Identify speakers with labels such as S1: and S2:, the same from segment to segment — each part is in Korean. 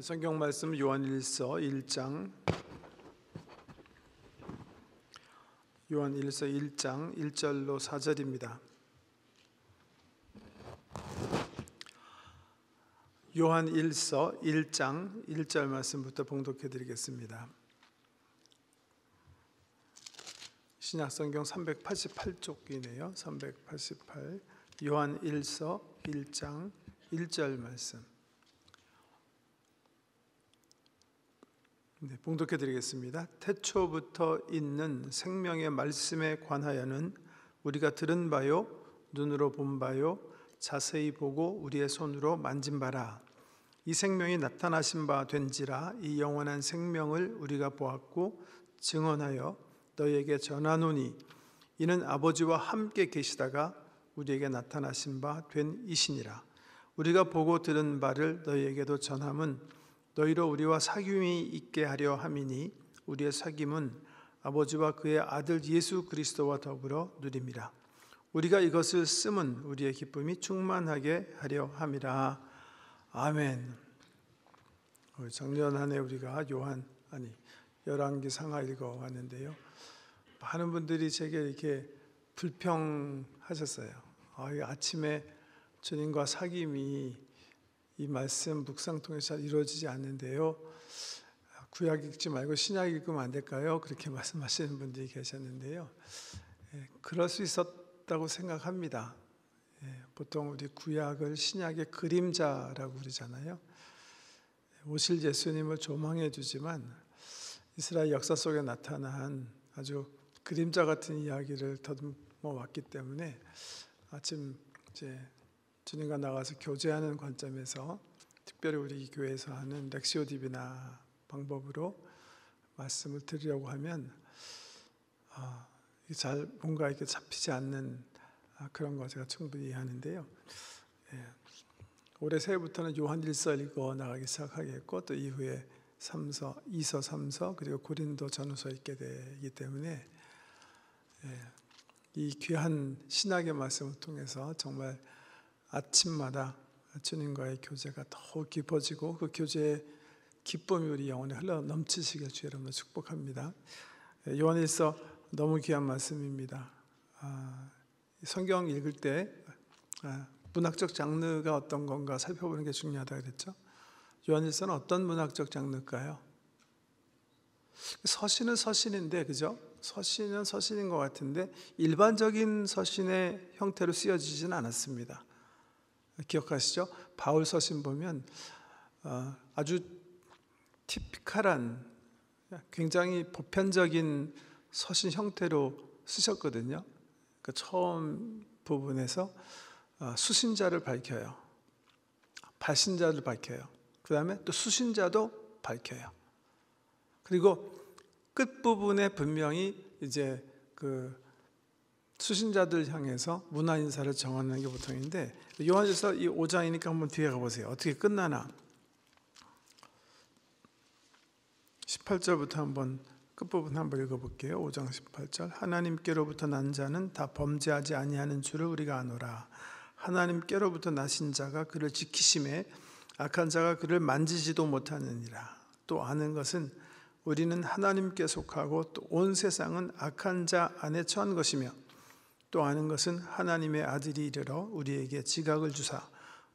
S1: 성경 말씀 요한일서 1장 1절로 4절입니다. 요한일서 1장 1절 말씀부터 봉독해 드리겠습니다. 신약성경 388쪽이네요. 388 요한일서 1장 1절 말씀 봉독해 드리겠습니다. 태초부터 있는 생명의 말씀에 관하여는 우리가 들은 바요 눈으로 본 바요 자세히 보고 우리의 손으로 만진 바라. 이 생명이 나타나신 바 된지라. 이 영원한 생명을 우리가 보았고 증언하여 너희에게 전하노니 이는 아버지와 함께 계시다가 우리에게 나타나신 바 된 이시니라. 우리가 보고 들은 바를 너희에게도 전함은 너희로 우리와 사귐이 있게 하려 함이니 우리의 사귐은 아버지와 그의 아들 예수 그리스도와 더불어 누림이라. 우리가 이것을 쓰면 우리의 기쁨이 충만하게 하려 함이라. 아멘. 작년 한 해 우리가 열왕기 상하 읽어왔는데요. 많은 분들이 제게 이렇게 불평하셨어요. 아침에 주님과 사귐이 이 말씀 묵상 통해서 잘 이루어지지 않는데요. 구약 읽지 말고 신약 읽으면 안 될까요? 그렇게 말씀하시는 분들이 계셨는데요. 그럴 수 있었다고 생각합니다. 보통 우리 구약을 신약의 그림자라고 그러잖아요. 오실 예수님을 조망해 주지만 이스라엘 역사 속에 나타난 아주 그림자 같은 이야기를 더듬어 왔기 때문에 아침 주님과 나가서 교제하는 관점에서 특별히 우리 교회에서 하는 렉시오 디비나 방법으로 말씀을 드리려고 하면 잘 뭔가 이렇게 잡히지 않는 그런 거 제가 충분히 이해하는데요. 올해 새해부터는 요한일서 읽어 나가기 시작하겠고 또 이후에 2서 3서 그리고 고린도 전후서 읽게 되기 때문에 이 귀한 신학의 말씀을 통해서 정말 아침마다 주님과의 교제가 더욱 깊어지고 그 교제의 기쁨이 우리 영혼에 흘러 넘치시길 주 여러분을 축복합니다. 요한일서 너무 귀한 말씀입니다. 성경 읽을 때 문학적 장르가 어떤 건가 살펴보는 게 중요하다고 그랬죠. 요한일서는 어떤 문학적 장르일까요? 서신은 서신인데, 그죠? 서신은 서신인 것 같은데 일반적인 서신의 형태로 쓰여지지는 않았습니다. 기억하시죠? 바울 서신 보면 아주 티피컬한 굉장히 보편적인 서신 형태로 쓰셨거든요. 그 처음 부분에서 수신자를 밝혀요. 발신자를 밝혀요. 그 다음에 또 수신자도 밝혀요. 그리고 끝부분에 분명히 이제 그 수신자들 향해서 문화 인사를 정하는 게 보통인데 요한일서 이 5장이니까 한번 뒤에 가보세요. 어떻게 끝나나. 18절부터 한번 끝부분 한번 읽어볼게요. 5장 18절. 하나님께로부터 난 자는 다 범죄하지 아니하는 줄을 우리가 아노라. 하나님께로부터 나신 자가 그를 지키심에 악한 자가 그를 만지지도 못하느니라. 또 아는 것은 우리는 하나님께 속하고 또 온 세상은 악한 자 안에 처한 것이며 또 아는 것은 하나님의 아들이 이르러 우리에게 지각을 주사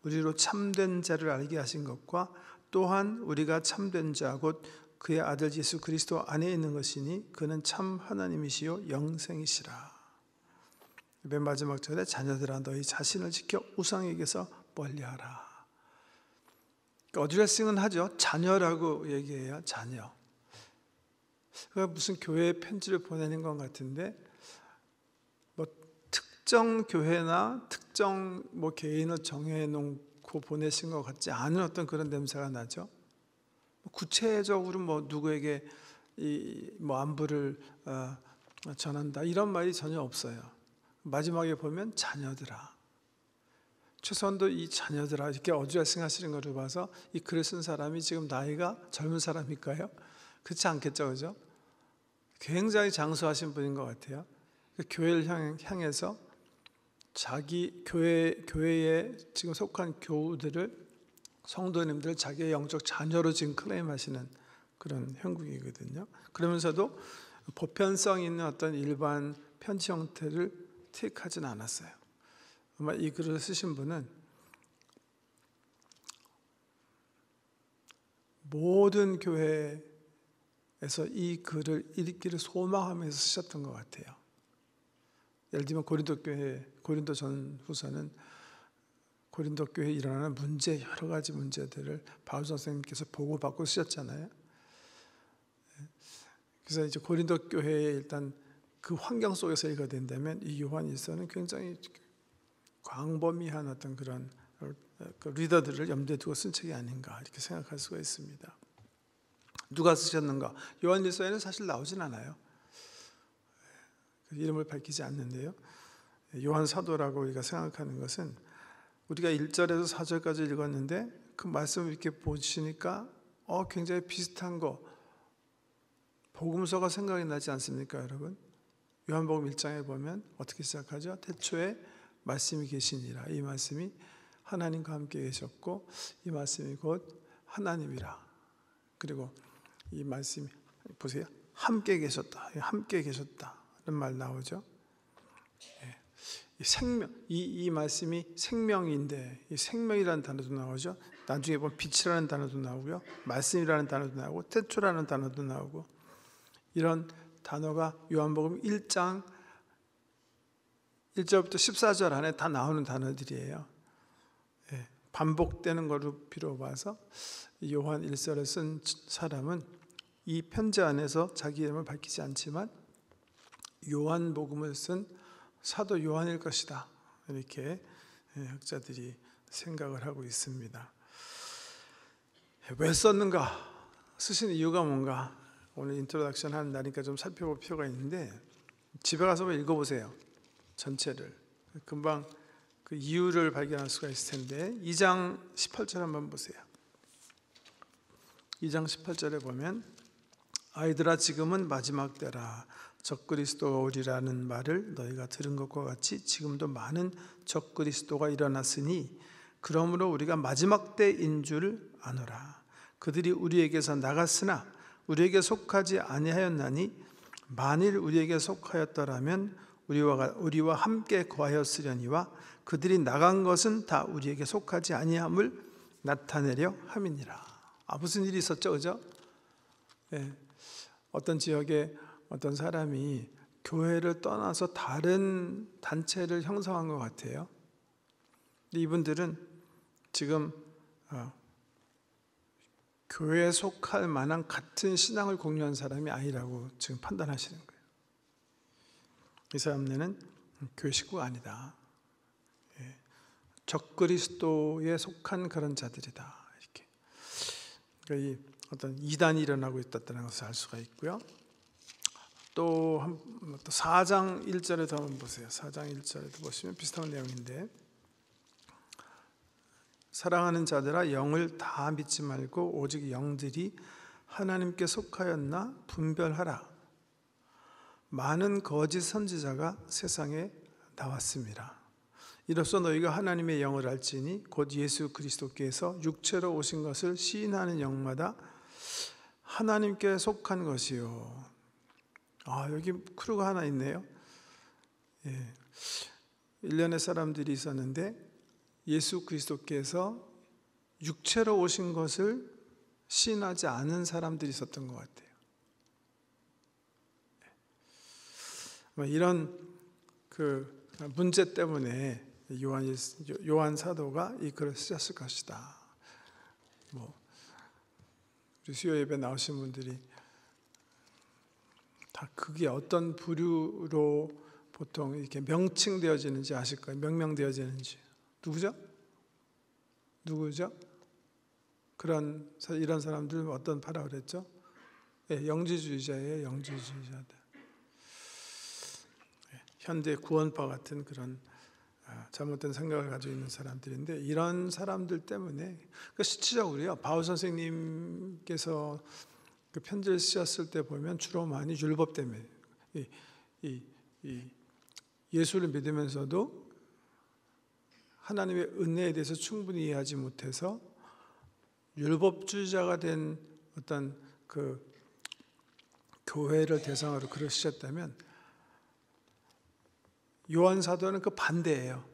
S1: 우리로 참된 자를 알게 하신 것과 또한 우리가 참된 자 곧 그의 아들 예수 그리스도 안에 있는 것이니 그는 참 하나님이시요 영생이시라. 맨 마지막 절에 자녀들아 너희 자신을 지켜 우상에게서 멀리하라. 어드레싱은 하죠. 자녀라고 얘기해야 자녀. 그러니까 무슨 교회에 편지를 보내는 것 같은데 특정 교회나 특정 개인을 정해놓고 보내신 것 같지 않은 어떤 그런 냄새가 나죠. 구체적으로 누구에게 안부를 전한다 이런 말이 전혀 없어요. 마지막에 보면 자녀들아. 최소한도 이 자녀들아 이렇게 어드레싱 하시는 것을 봐서 이 글을 쓴 사람이 지금 나이가 젊은 사람일까요? 그렇지 않겠죠, 그죠? 굉장히 장수하신 분인 것 같아요. 교회를 향해서 자기 교회에 지금 속한 교우들을 성도님들 자기의 영적 자녀로 지금 클레임하시는 그런 형국이거든요. 그러면서도 보편성 있는 어떤 일반 편지 형태를 택하진 않았어요. 아마 이 글을 쓰신 분은 모든 교회에서 이 글을 읽기를 소망하면서 쓰셨던 것 같아요. 예를 들면 고린도 전후서는 고린도 교회에 일어나는 문제, 여러 가지 문제들을 바울 선생님께서 보고받고 쓰셨잖아요. 그래서 이제 고린도 교회에 일단 그 환경 속에서 읽어야 된다면 이 요한일서는 굉장히 광범위한 어떤 그런 그 리더들을 염두에 두고 쓴 책이 아닌가 이렇게 생각할 수가 있습니다. 누가 쓰셨는가? 요한일서에는 사실 나오진 않아요. 그 이름을 밝히지 않는데요. 요한 사도라고 우리가 생각하는 것은 우리가 1절에서 4절까지 읽었는데 그 말씀을 이렇게 보시니까 굉장히 비슷한 거 복음서가 생각이 나지 않습니까, 여러분? 요한복음 1장에 보면 어떻게 시작하죠? 태초에 말씀이 계시니라. 이 말씀이 하나님과 함께 계셨고 이 말씀이 곧 하나님이라. 그리고 이 말씀이 보세요. 함께 계셨다. 함께 계셨다. 이런 말 나오죠. 생명, 이 말씀이 생명인데 이 생명이라는 단어도 나오죠. 나중에 보면 빛이라는 단어도 나오고요. 말씀이라는 단어도 나오고 태초라는 단어도 나오고 이런 단어가 요한복음 1장 1절부터 14절 안에 다 나오는 단어들이에요. 반복되는 걸로 비롯해서 요한 1서를 쓴 사람은 이 편지 안에서 자기 이름을 밝히지 않지만 요한복음을 쓴 사도 요한일 것이다. 이렇게 학자들이 생각을 하고 있습니다. 왜 썼는가? 쓰신 이유가 뭔가? 오늘 인트로덕션 하는 날이니까 좀 살펴볼 필요가 있는데 집에 가서 읽어보세요. 전체를. 금방 그 이유를 발견할 수가 있을 텐데 2장 18절 한번 보세요. 2장 18절에 보면 아이들아 지금은 마지막 때라 적그리스도가 오리라는 말을 너희가 들은 것과 같이 지금도 많은 적그리스도가 일어났으니 그러므로 우리가 마지막 때인 줄 아노라. 그들이 우리에게서 나갔으나 우리에게 속하지 아니하였나니 만일 우리에게 속하였더라면 우리와 함께 거하였으려니와 그들이 나간 것은 다 우리에게 속하지 아니함을 나타내려 함이니라. 무슨 일이 있었죠, 그죠? 어떤 지역에 어떤 사람이 교회를 떠나서 다른 단체를 형성한 것 같아요. 이분들은 지금 교회에 속할 만한 같은 신앙을 공유한 사람이 아니라고 지금 판단하시는 거예요. 이 사람들은 교회 식구가 아니다. 적그리스도에 속한 그런 자들이다. 이렇게. 그러니까 이 어떤 이단이 일어나고 있다는 것을 알 수가 있고요. 또 4장 1절에도 한번 보세요. 4장 1절에도 보시면 비슷한 내용인데 사랑하는 자들아 영을 다 믿지 말고 오직 영들이 하나님께 속하였나 분별하라. 많은 거짓 선지자가 세상에 나왔습니다. 이로써 너희가 하나님의 영을 알지니 곧 예수 그리스도께서 육체로 오신 것을 시인하는 영마다 하나님께 속한 것이요. 여기 크루가 하나 있네요. 일련의 사람들이 있었는데 예수 그리스도께서 육체로 오신 것을 시인하지 않은 사람들이 있었던 것 같아요. 이런 그 문제 때문에 요한 사도가 이 글을 쓰셨을 것이다. 우리 수요 예배 나오신 분들이 다 그게 어떤 부류로 보통 이렇게 명칭되어지는지 아실까요? 명명되어지는지. 누구죠? 이런 사람들은 어떤 파라 그랬죠? 영지주의자예요. 영지주의자들. 현대 구원파 같은 그런 잘못된 생각을 가지고 있는 사람들인데 이런 사람들 때문에 실질적으로요. 바울 선생님께서 그 편지를 쓰셨을 때 보면 주로 많이 율법 때문에 예수를 믿으면서도 하나님의 은혜에 대해서 충분히 이해하지 못해서 율법주의자가 된 어떤 그 교회를 대상으로 그러시셨다면 요한 사도는 그 반대예요.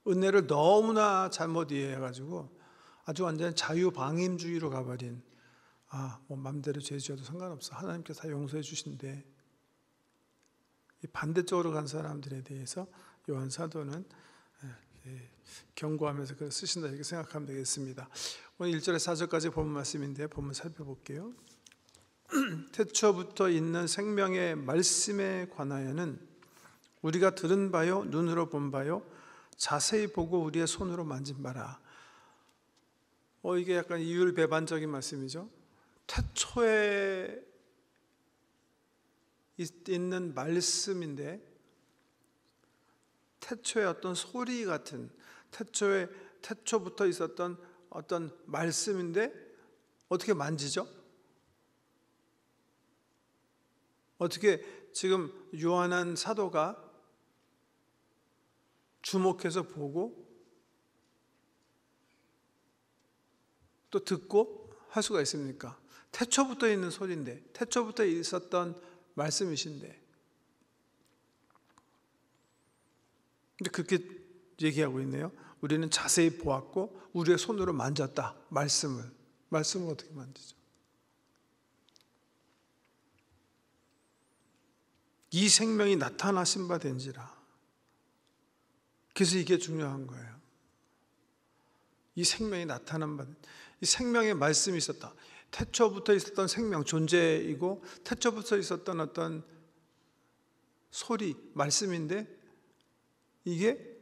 S1: 은혜를 너무나 잘못 이해해가지고 아주 완전 자유방임주의로 가버린, 뭐 맘대로 죄 지어도 상관없어, 하나님께서 다 용서해 주신대, 이 반대쪽으로 간 사람들에 대해서 요한 사도는 경고하면서 그걸 쓰신다, 이렇게 생각하면 되겠습니다. 오늘 1절에서 4절까지 본 말씀인데 본문 살펴볼게요. 태초부터 있는 생명의 말씀에 관하여는 우리가 들은 바요, 눈으로 본 바요, 자세히 보고 우리의 손으로 만진 바라. 이게 약간 이율배반적인 말씀이죠. 태초에 있는 말씀인데, 태초의 어떤 소리 같은, 태초부터 있었던 어떤 말씀인데 어떻게 만지죠? 어떻게 지금 요한한 사도가 주목해서 보고 또 듣고 할 수가 있습니까? 태초부터 있는 소리인데, 태초부터 있었던 말씀이신데, 근데 그렇게 얘기하고 있네요. 우리는 자세히 보았고 우리의 손으로 만졌다. 말씀을 어떻게 만지죠? 이 생명이 나타나신 바 된지라. 그래서 이게 중요한 거예요. 이 생명이 나타난 바, 이 생명의 말씀이 있었다. 태초부터 있었던 생명, 존재이고 태초부터 있었던 어떤 소리, 말씀인데 이게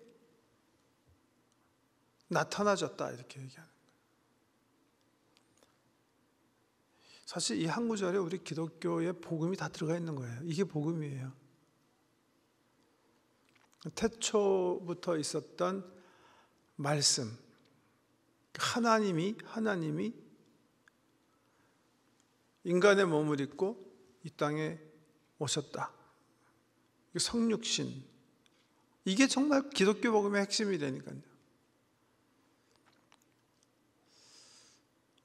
S1: 나타나졌다, 이렇게 얘기하는 거예요. 사실 이 한 구절에 우리 기독교의 복음이 다 들어가 있는 거예요. 이게 복음이에요. 태초부터 있었던 말씀, 하나님이 인간의 몸을 입고 이 땅에 오셨다. 성육신, 이게 정말 기독교 복음의 핵심이라니까요.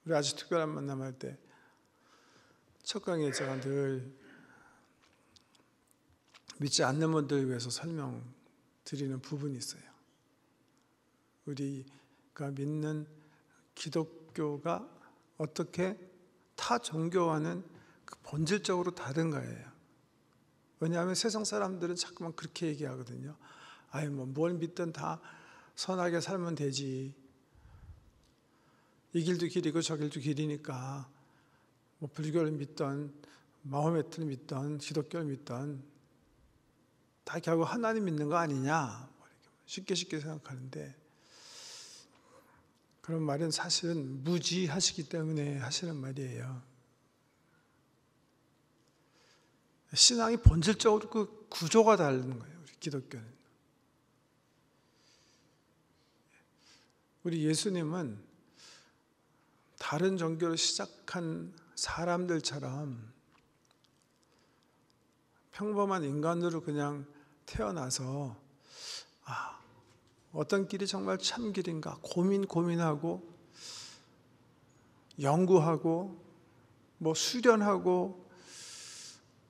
S1: 우리 아주 특별한 만남할 때 첫 강의에 제가 늘 믿지 않는 분들을 위해서 설명드리는 부분이 있어요. 우리가 믿는 기독교가 어떻게 타 종교와는 그 본질적으로 다른가예요. 왜냐하면 세상 사람들은 자꾸만 그렇게 얘기하거든요. 뭘 믿든 다 선하게 살면 되지. 이 길도 길이고 저 길도 길이니까 뭐 불교를 믿던 마호메트를 믿던 기독교를 믿던 다 결국 하나님 믿는 거 아니냐, 쉽게 생각하는데, 그런 말은 사실은 무지하시기 때문에 하시는 말이에요. 신앙이 본질적으로 그 구조가 다른 거예요. 우리 기독교는. 우리 예수님은 다른 종교를 시작한 사람들처럼 평범한 인간으로 그냥 태어나서 어떤 길이 정말 참 길인가 고민하고 연구하고 뭐 수련하고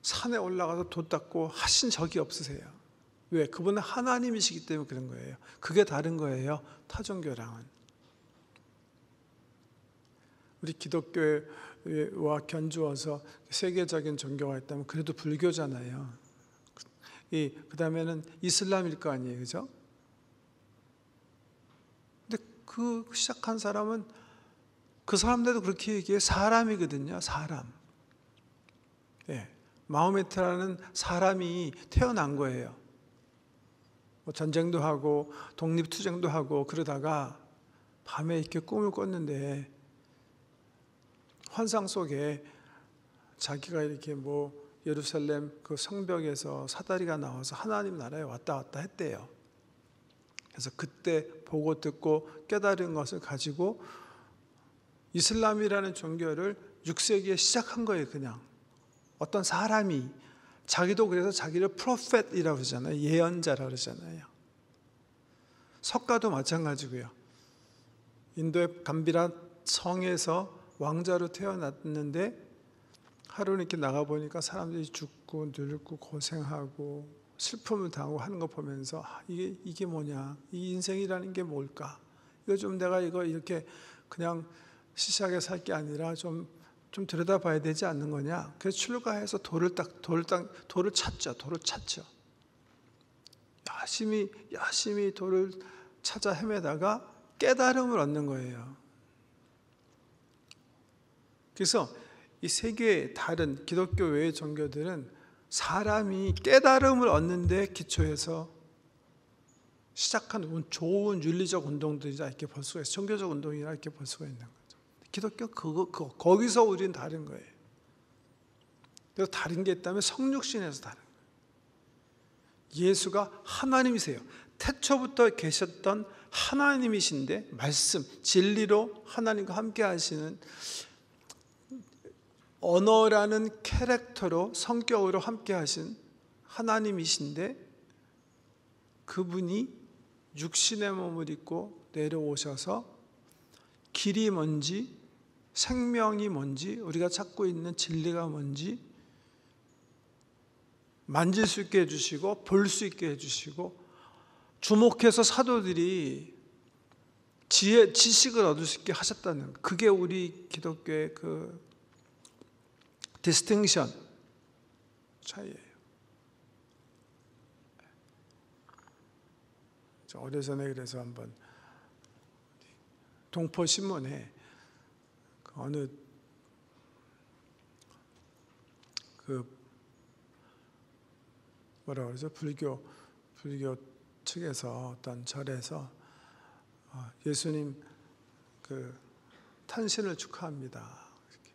S1: 산에 올라가서 돛 닦고 하신 적이 없으세요. 왜? 그분은 하나님이시기 때문에 그런 거예요. 그게 다른 거예요, 타종교랑은. 우리 기독교와 견주어서 세계적인 종교가 있다면 그래도 불교잖아요. 그 다음에는 이슬람일 거 아니에요, 그죠? 근데 그 시작한 사람은 그 사람들도 그렇게 얘기해, 사람이거든요, 사람. 마호메트라는 사람이 태어난 거예요. 전쟁도 하고 독립투쟁도 하고 그러다가 밤에 이렇게 꿈을 꿨는데 환상 속에 자기가 이렇게 예루살렘 그 성벽에서 사다리가 나와서 하나님 나라에 왔다 갔다 했대요. 그래서 그때 보고 듣고 깨달은 것을 가지고 이슬람이라는 종교를 6세기에 시작한 거예요. 그냥 어떤 사람이, 자기도 그래서 자기를 프로펫이라고 그러잖아요. 예언자라고 그러잖아요. 석가도 마찬가지고요. 인도의 감비라 성에서 왕자로 태어났는데 하루는 이렇게 나가보니까 사람들이 죽고 늙고 고생하고 슬픔을 당하고 하는 거 보면서 이게 뭐냐, 이 인생이라는 게 뭘까, 이거 좀 내가 이거 이렇게 그냥 시시하게 살 게 아니라 좀 들여다봐야 되지 않는 거냐. 그래서 출가해서 돌을 찾죠. 열심히 돌을 찾아 헤매다가 깨달음을 얻는 거예요. 그래서 이 세계의 다른 기독교 외의 종교들은 사람이 깨달음을 얻는 데 기초해서 시작한 좋은 윤리적 운동들이라 이렇게 볼 수가 있어요. 종교적 운동이라 이렇게 볼 수가 있는 거죠. 기독교 거기서 우리는 다른 거예요. 그래서 다른 게 있다면 성육신에서 다른 거예요. 예수가 하나님이세요. 태초부터 계셨던 하나님이신데 말씀, 진리로 하나님과 함께 하시는 언어라는 캐릭터로 성격으로 함께 하신 하나님이신데 그분이 육신의 몸을 입고 내려오셔서 길이 뭔지 생명이 뭔지 우리가 찾고 있는 진리가 뭔지 만질 수 있게 해주시고 볼 수 있게 해주시고 주목해서 사도들이 지식을 얻을 수 있게 하셨다는 거. 그게 우리 기독교의 그 디스팅션 차이예요. 오래전에 그래서 한번 동포신문에 어느 뭐라 그러죠? 불교 측에서 어떤 절에서 예수님 그 탄신을 축하합니다. 이렇게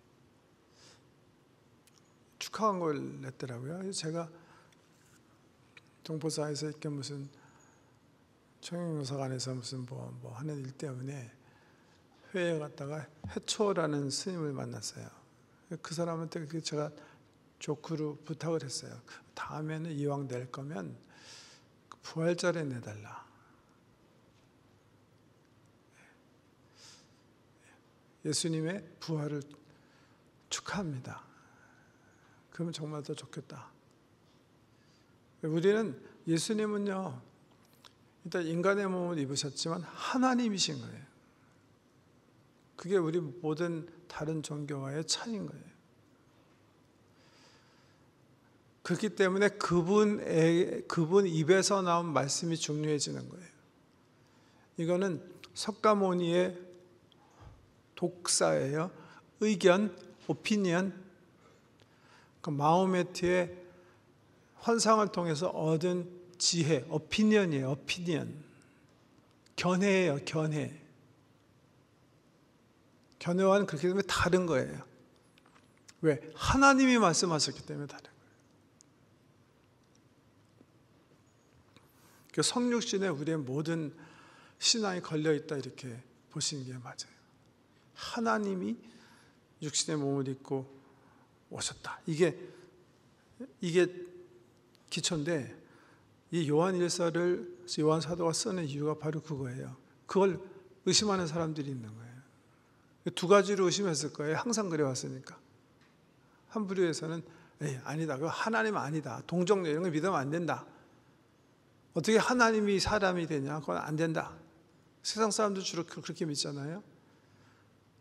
S1: 축하한 걸 냈더라고요. 제가 동포사에서 이렇게 무슨 청영도서관에서 무슨 뭐 하는 일 때문에 회에 갔다가 해초라는 스님을 만났어요. 그 사람한테 제가 조크로 부탁을 했어요. 다음에는 이왕 낼 거면 부활절에 내달라. 예수님의 부활을 축하합니다. 그러면 정말 더 좋겠다. 우리는 예수님은요, 일단 인간의 몸을 입으셨지만 하나님이신 거예요. 그게 우리 모든 다른 종교와의 차이인 거예요. 그렇기 때문에 그분 입에서 나온 말씀이 중요해지는 거예요. 이거는 석가모니의 독사예요. 의견, 오피니언, 그 마호메트의 환상을 통해서 얻은 지혜, 오피니언이에요. 오피니언. 견해예요. 견해. 견해와는 그렇기 때문에 다른 거예요. 왜? 하나님이 말씀하셨기 때문에 다른 거예요. 그 성육신에 우리의 모든 신앙이 걸려있다 이렇게 보시는 게 맞아요. 하나님이 육신의 몸을 입고 오셨다. 이게 기초인데 이 요한일서를 요한 사도가 쓰는 이유가 바로 그거예요. 그걸 의심하는 사람들이 있는 거예요. 두 가지로 의심했을 거예요. 항상 그래왔으니까. 한 부류에서는 아니다. 그거 하나님 아니다. 동정녀 이런 거 믿으면 안 된다. 어떻게 하나님이 사람이 되냐? 그건 안 된다. 세상 사람들 주로 그렇게 믿잖아요.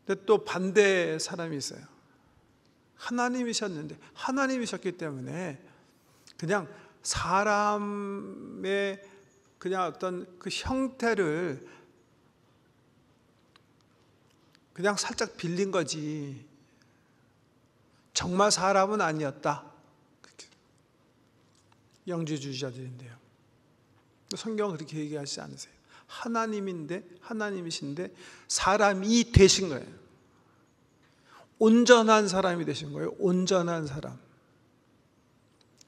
S1: 근데 또 반대 사람이 있어요. 하나님이셨는데 하나님이셨기 때문에 그냥 사람의 그냥 어떤 그 형태를 그냥 살짝 빌린 거지 정말 사람은 아니었다. 영지주의자들인데요. 성경은 그렇게 얘기하지 않으세요. 하나님이신데 사람이 되신 거예요. 온전한 사람이 되신 거예요. 온전한 사람.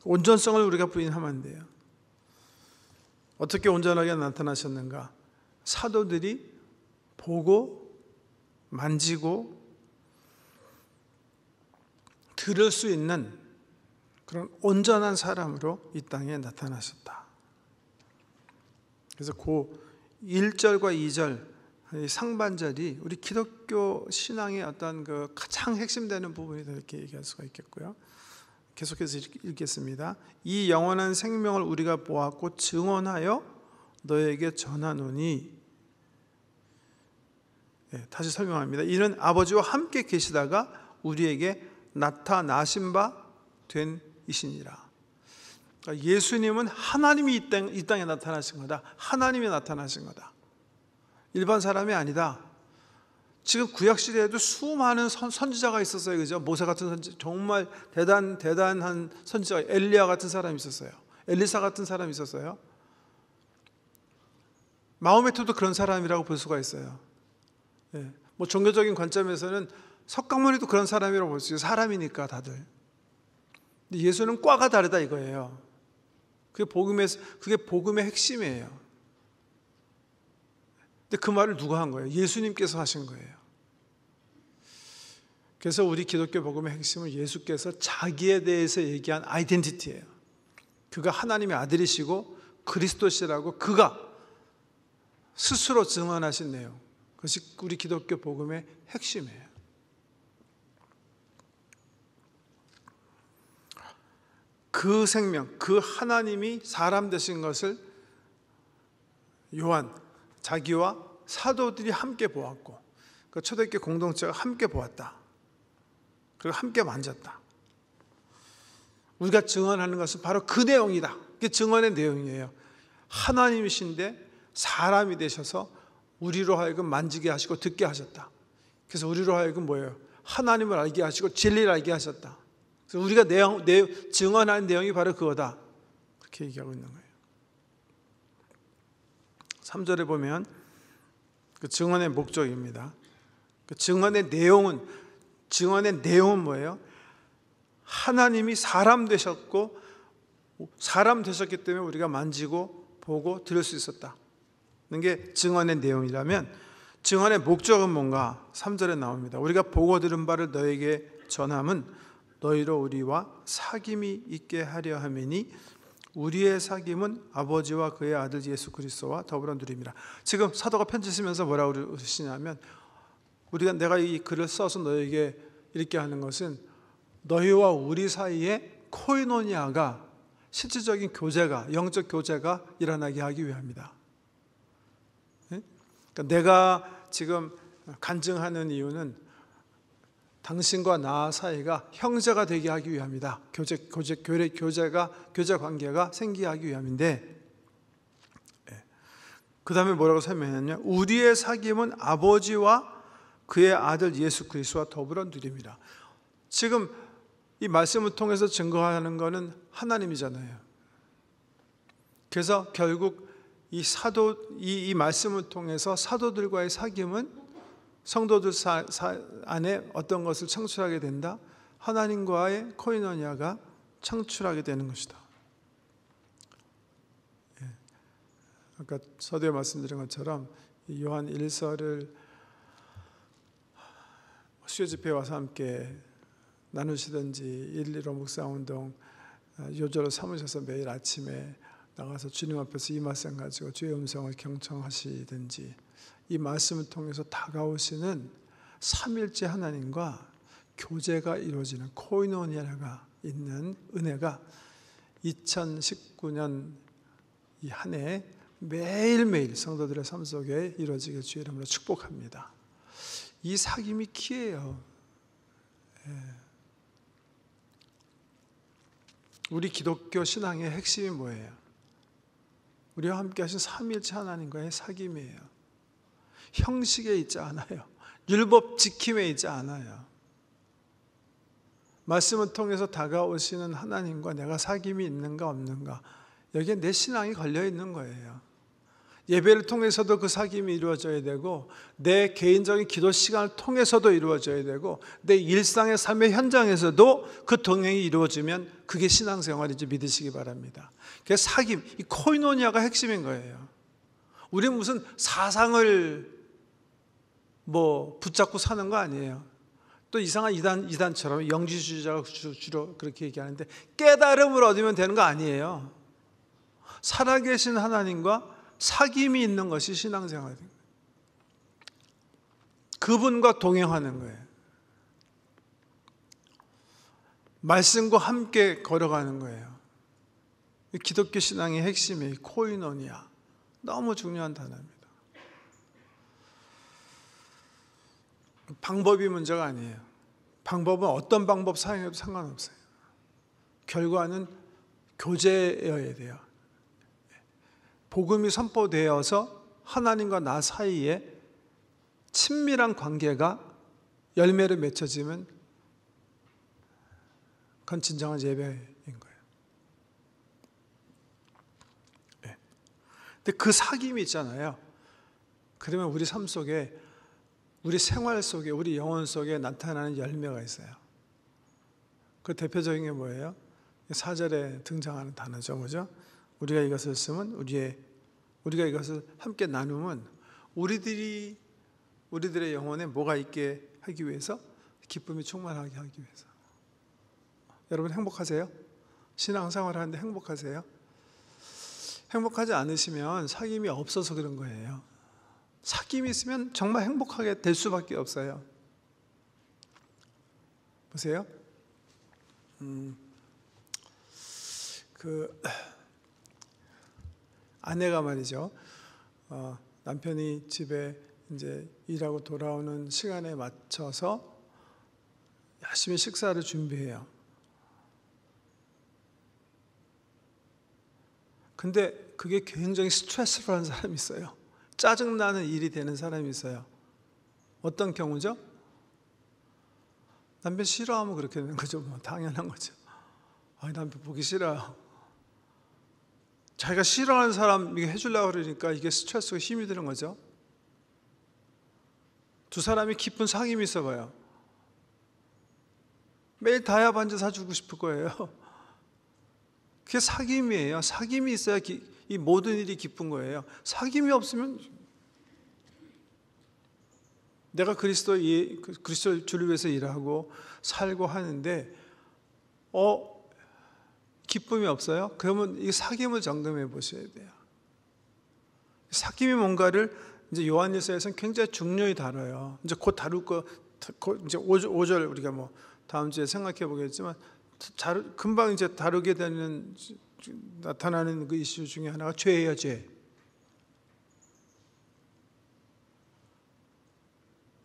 S1: 온전성을 우리가 부인하면 안 돼요. 어떻게 온전하게 나타나셨는가? 사도들이 보고 만지고 들을 수 있는 그런 온전한 사람으로 이 땅에 나타나셨다. 그래서 그 1절과 2절 이 상반절이 우리 기독교 신앙의 어떤 그 가장 핵심되는 부분이다 이렇게 얘기할 수가 있겠고요. 계속해서 읽겠습니다. 이 영원한 생명을 우리가 보았고 증언하여 너에게 전하노니, 다시 설명합니다. 이는 아버지와 함께 계시다가 우리에게 나타나신 바 된 이시니라. 그러니까 예수님은 하나님이 이 땅에 나타나신 거다. 하나님이 나타나신 거다. 일반 사람이 아니다. 지금 구약 시대에도 수많은 선지자가 있었어요. 그죠? 모세 같은 선지, 정말 대단한 선지자, 엘리야 같은 사람이 있었어요. 엘리사 같은 사람이 있었어요. 마호메트도 그런 사람이라고 볼 수가 있어요. 뭐 종교적인 관점에서는 석가모니도 그런 사람이라고 볼 수 있어요. 사람이니까 다들. 근데 예수는 과가 다르다 이거예요. 그게 복음의 핵심이에요. 근데 그 말을 누가 한 거예요? 예수님께서 하신 거예요. 그래서 우리 기독교 복음의 핵심은 예수께서 자기에 대해서 얘기한 아이덴티티예요. 그가 하나님의 아들이시고 그리스도시라고 그가 스스로 증언하신 내용, 그것이 우리 기독교 복음의 핵심이에요. 그 생명, 그 하나님이 사람 되신 것을 요한, 자기와 사도들이 함께 보았고, 그 초대교회 공동체가 함께 보았다. 그리고 함께 만졌다. 우리가 증언하는 것은 바로 그 내용이다. 그게 증언의 내용이에요. 하나님이신데 사람이 되셔서 우리로 하여금 만지게 하시고 듣게 하셨다. 그래서 우리로 하여금 뭐예요? 하나님을 알게 하시고 진리를 알게 하셨다. 그래서 우리가 증언하는 내용이 바로 그거다. 그렇게 얘기하고 있는 거예요. 3절에 보면 그 증언의 목적입니다. 그 증언의 내용은 뭐예요? 하나님이 사람 되셨고, 사람 되셨기 때문에 우리가 만지고 보고 들을 수 있었다. 게 증언의 내용이라면, 증언의 목적은 뭔가 3절에 나옵니다. 우리가 보고 들은 바를 너에게 전함은 너희로 우리와 사귐이 있게 하려 함이니 우리의 사귐은 아버지와 그의 아들 예수 그리스도와 더불어 누림이라. 지금 사도가 편지 쓰면서 뭐라고 그러시냐면, 내가 이 글을 써서 너에게 이렇게 하는 것은 너희와 우리 사이에 코이노니아가, 실질적인 교제가, 영적 교제가 일어나게 하기 위함이다. 그러니까 내가 지금 간증하는 이유는 당신과 나 사이가 형제가 되게 하기 위함이다. 교제 관계가 생기게 하기 위함인데, 그 다음에 뭐라고 설명했냐? 우리의 사귐은 아버지와 그의 아들 예수 그리스도와 더불어 누림이라. 지금 이 말씀을 통해서 증거하는 것은 하나님이잖아요. 그래서 결국 이 말씀을 통해서 사도들과의 사귐은 성도들 안에 어떤 것을 창출하게 된다? 하나님과의 코이노니아가 창출하게 되는 것이다. 아까 서두에 말씀드린 것처럼 요한 1서를 수요 집회에 와서 함께 나누시든지 115 묵상운동 요절로 삼으셔서 매일 아침에 나가서 주님 앞에서 이 말씀 가지고 주의 음성을 경청하시든지, 이 말씀을 통해서 다가오시는 삼일째 하나님과 교제가 이루어지는 코이노니아가 있는 은혜가 2019년 이 한 해 매일매일 성도들의 삶 속에 이루어지게 주의 이름으로 축복합니다. 이 사귐이 키예요. 우리 기독교 신앙의 핵심이 뭐예요? 우리와 함께 하신 삼위일체 하나님과의 사귐이에요. 형식에 있지 않아요. 율법 지킴에 있지 않아요. 말씀을 통해서 다가오시는 하나님과 내가 사귐이 있는가 없는가, 여기에 내 신앙이 걸려 있는 거예요. 예배를 통해서도 그 사귐이 이루어져야 되고, 내 개인적인 기도 시간을 통해서도 이루어져야 되고, 내 일상의 삶의 현장에서도 그 동행이 이루어지면 그게 신앙생활인지 믿으시기 바랍니다. 그래서 사귐, 이 코이노니아가 핵심인 거예요. 우리는 무슨 사상을 붙잡고 사는 거 아니에요. 또 이상한 이단처럼 영지주의자가 주로 그렇게 얘기하는데, 깨달음을 얻으면 되는 거 아니에요. 살아계신 하나님과 사귐이 있는 것이 신앙생활입니다. 그분과 동행하는 거예요. 말씀과 함께 걸어가는 거예요. 기독교 신앙의 핵심이 코이노니아. 너무 중요한 단어입니다. 방법이 문제가 아니에요. 방법은 어떤 방법 사용해도 상관없어요. 결과는 교제여야 돼요. 복음이 선포되어서 하나님과 나 사이에 친밀한 관계가 열매를 맺혀지면 그건 진정한 예배인 거예요. 네. 근데 그 사귐이 있잖아요. 그러면 우리 삶 속에, 우리 생활 속에, 우리 영혼 속에 나타나는 열매가 있어요. 그 대표적인 게 뭐예요? 4절에 등장하는 단어죠. 뭐죠? 우리가 이것을 쓰면 우리가 이것을 함께 나누면 우리들의 영혼에 뭐가 있게 하기 위해서? 기쁨이 충만하게 하기 위해서. 여러분 행복하세요? 신앙생활 하는데 행복하세요? 행복하지 않으시면 사귐이 없어서 그런 거예요. 사귐이 있으면 정말 행복하게 될 수밖에 없어요. 보세요. 아내가 말이죠. 남편이 집에 이제 일하고 돌아오는 시간에 맞춰서 열심히 식사를 준비해요. 근데 그게 굉장히 스트레스풀한 사람이 있어요. 짜증나는 일이 되는 사람이 있어요. 어떤 경우죠? 남편 싫어하면 그렇게 되는 거죠. 뭐 당연한 거죠. 남편 보기 싫어요. 자기가 싫어하는 사람 이게 해주려고 그러니까 이게 스트레스가 힘이 드는 거죠. 두 사람이 깊은 사귐이 있어 봐요. 매일 다이아 반지 사주고 싶을 거예요. 그게 사귐이에요. 사귐이 있어야 이 모든 일이 기쁜 거예요. 사귐이 없으면 내가 그리스도를 주를 위해서 일하고 살고 하는데 기쁨이 없어요? 그러면 이 사귐을 점검해 보셔야 돼요. 사귐이 뭔가를 이제 요한일서에서는 굉장히 중요히 다뤄요. 이제 곧 다룰 이제 5절 우리가 뭐 다음 주에 생각해 보겠지만 금방 이제 다루게 되는 나타나는 그 이슈 중에 하나가 죄예요, 죄.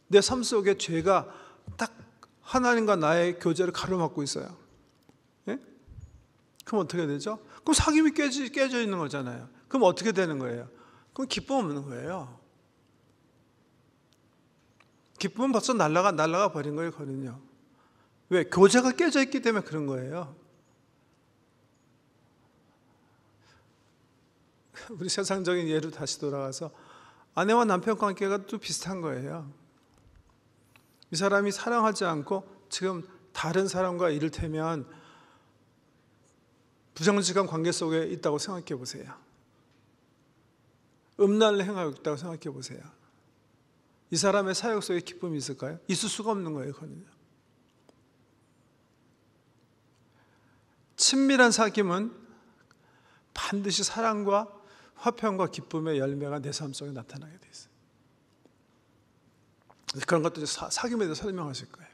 S1: 내 삶 속에 죄가 딱 하나님과 나의 교제를 가로막고 있어요. 예? 그럼 어떻게 되죠? 그럼 사귐이 깨져 있는 거잖아요. 그럼 어떻게 되는 거예요? 그럼 기쁨 없는 거예요. 기쁨은 벌써 날아가 버린 거예요, 거는요. 왜? 교제가 깨져 있기 때문에 그런 거예요. 우리 세상적인 예로 다시 돌아가서 아내와 남편 관계가 또 비슷한 거예요. 이 사람이 사랑하지 않고 지금 다른 사람과 이를테면 부정직한 관계 속에 있다고 생각해 보세요. 음란을 행하고 있다고 생각해 보세요. 이 사람의 사역 속에 기쁨이 있을까요? 있을 수가 없는 거예요, 그거는요. 친밀한 사귐은 반드시 사랑과 화평과 기쁨의 열매가 내 삶 속에 나타나게 돼 있어요. 그런 것도 사귐에 대해서 설명하실 거예요.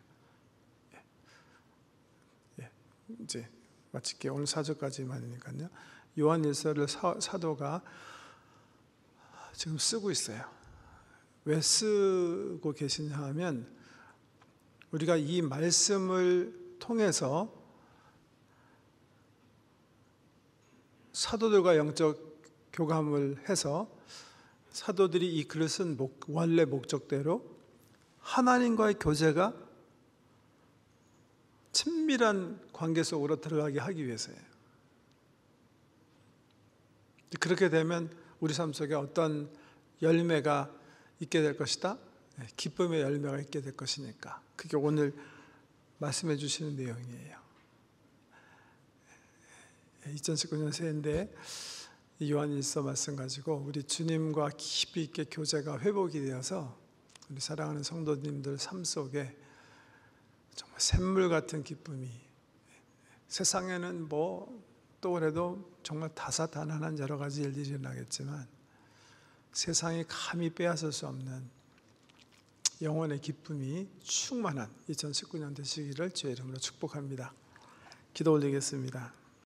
S1: 이제 마칠게요. 오늘 4절까지만이니까요. 요한일서를 사도가 지금 쓰고 있어요. 왜 쓰고 계시냐 하면 우리가 이 말씀을 통해서 사도들과 영적 교감을 해서 사도들이 이 글을 쓴 원래 목적대로 하나님과의 교제가 친밀한 관계 속으로 들어가게 하기 위해서예요. 그렇게 되면 우리 삶 속에 어떤 열매가 있게 될 것이다? 기쁨의 열매가 있게 될 것이니까. 그게 오늘 말씀해 주시는 내용이에요. 2019년 새해인데 요한일서 말씀 가지고 우리 주님과 깊이 있게 교제가 회복이 되어서 우리 사랑하는 성도님들 삶 속에 정말 샘물 같은 기쁨이, 세상에는 뭐 또 그래도 정말 다사다난한 여러 가지 일들이 일어나겠지만 세상이 감히 빼앗을 수 없는 영혼의 기쁨이 충만한 2019년 되시기를 주의 이름으로 축복합니다. 기도 올리겠습니다.